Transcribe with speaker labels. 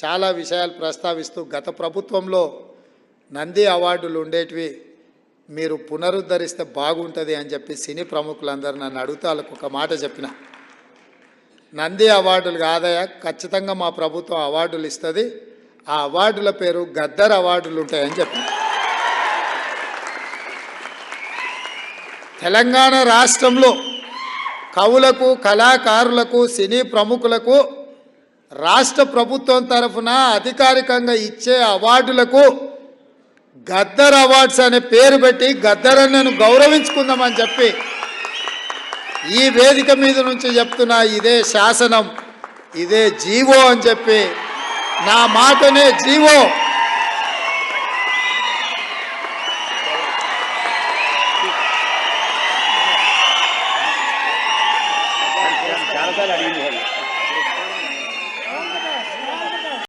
Speaker 1: చాలా విషయాలు ప్రస్తావిస్తూ గత ప్రభుత్వంలో నంది అవార్డులు ఉండేటివి మీరు పునరుద్ధరిస్తే బాగుంటుంది అని చెప్పి సినీ ప్రముఖులందరూ నన్ను అడుగుతూ వాళ్ళకు ఒక మాట చెప్పిన. నంది అవార్డులు కాదయా, ఖచ్చితంగా మా ప్రభుత్వం అవార్డులు ఇస్తుంది, ఆ అవార్డుల పేరు గద్దర్ అవార్డులు ఉంటాయని చెప్పిన. తెలంగాణ రాష్ట్రంలో కవులకు, కళాకారులకు, సినీ ప్రముఖులకు రాష్ట్ర ప్రభుత్వం తరఫున అధికారికంగా ఇచ్చే అవార్డులకు గద్దర్ అవార్డ్స్ అనే పేరు పెట్టి గద్దరన్నను గౌరవించుకుందామని చెప్పి ఈ వేదిక మీద నుంచి చెప్తున్నా. ఇదే శాసనం, ఇదే జీవో అని చెప్పి, నా మాటనే జీవో